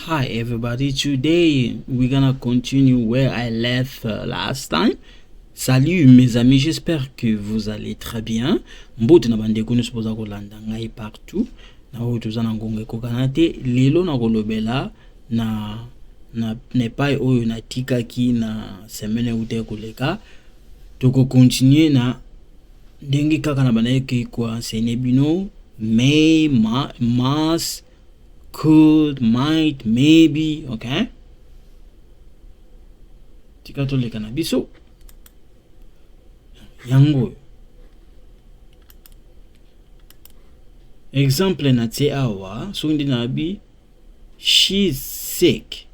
Hi everybody, today we're gonna continue where I left last time. Salut mes amis, j'espère que vous allez très bien. Mbote na bandeko nous supposa kolanda ngai partout. Na oyo toza na ngonga kokanate lelo na kolobela na nepai oyo na tikaki na semaine ute koleka. Toko continuer na ndenge kaka na banayeke kwa enseigner bino may, must, could, might, maybe, okay? Tika toleka na biso yango. Exemple na tse awa so ndi na bi she's sick.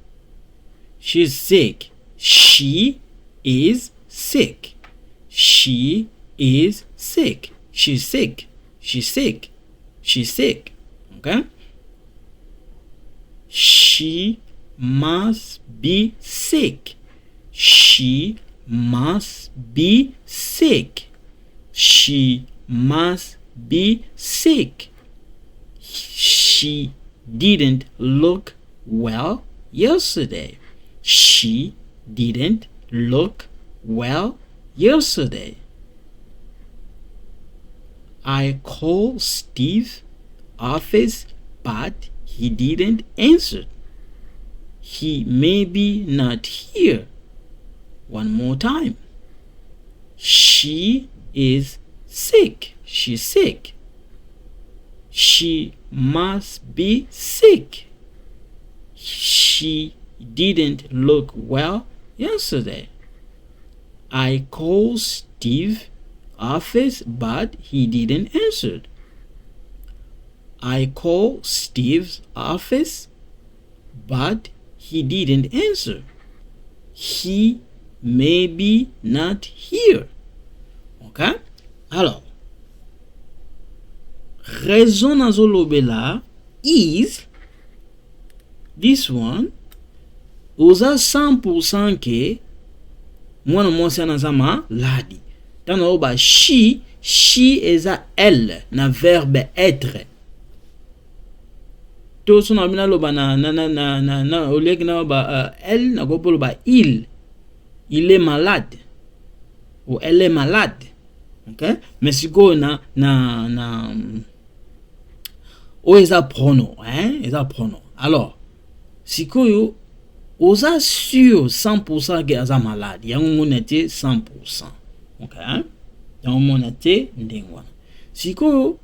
She's sick. She is sick. She is sick. She's sick. She's sick. She's sick. Okay? She must be sick. She must be sick. She must be sick. She didn't look well yesterday. She didn't look well yesterday. I called Steve's office, but he didn't answer. He may be not here. One more time. She is sick. She's sick. She must be sick. She didn't look well yesterday. I called Steve's office, but he didn't answer. I called Steve's office, but he didn't answer. He may be not here. Okay? Alors, raison nazolobela is this one. Oza 100% ke mwana mwasi anazama ladi. Tana oba she eza elle na verbe être. To so na bina loba na olek na ba elle na gopo loba il est malade ou elle est malade. Okay? Mais siko na o eza pronom, hein? Eza pronom. Alors, siko yo oza sûr 100% que aza malade. Yango monete 100%. Okay? Yango monete ndengwana. Siko yo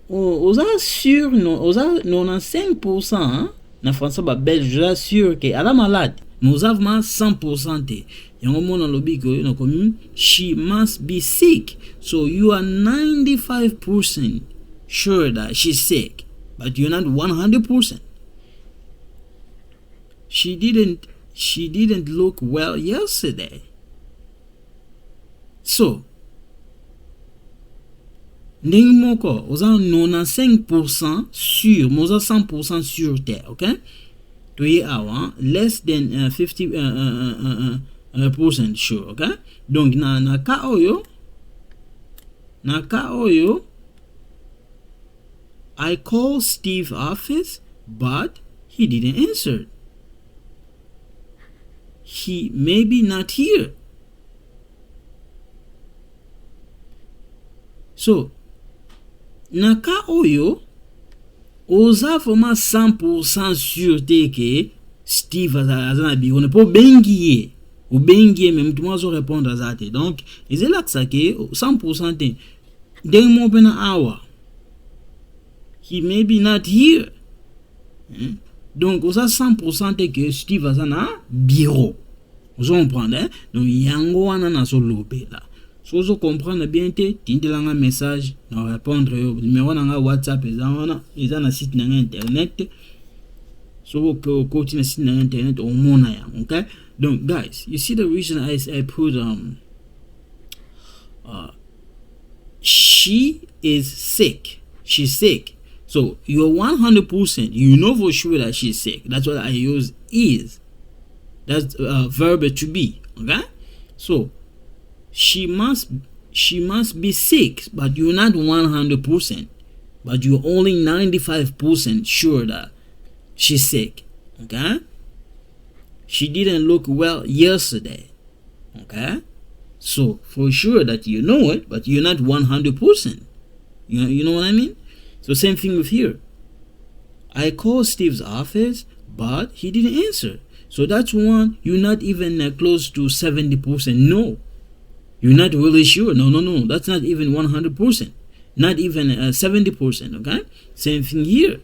oza sûr oza 95% hein? Na français ba belge oza sûr que ala malade. Mais oza vraiment 100% te. Yango mona lobi ko na komi she must be sick. So you are 95% sure that she's sick, but you're not 100%. She didn't look well yesterday. So ndenge moko oza 95% sûr, moza 100% sûr te, okay? To ye awa less than 50% sure, okay? Donc na ka oyo I called Steve's office, but he didn't answer. He may be not here. So naka oyo oza vraiment 100% sûr que Steve azana bi on peut bengier ou bengier même tout monde répondre à ça. Donc ils là que ça que 100% te d'un mot pena hour. He may be not here. Donc oza 100% que Steve azana bureau. Vous comprenez, hein? Donc yango wana na so lobela. So vous comprenez bien te tindelanga un message na répondre yo numéro na WhatsApp eza na site na internet. So vous continue site na internet au mona ya, okay? Donc guys, you see the reason I put she is sick. She's sick. So you're 100%, you know for sure that she's sick. That's what I use is. That's verb to be, okay? So she must be sick, but you're not 100%, but you're only 95% sure that she's sick. Okay? She didn't look well yesterday. Okay? So, for sure that you know it, but you're not 100%. You know what I mean? So, same thing with here. I called Steve's office, but he didn't answer. So, that's one, you're not even close to 70%. No. You're not really sure. No. That's not even 100%. Not even 70%. Okay? Same thing here.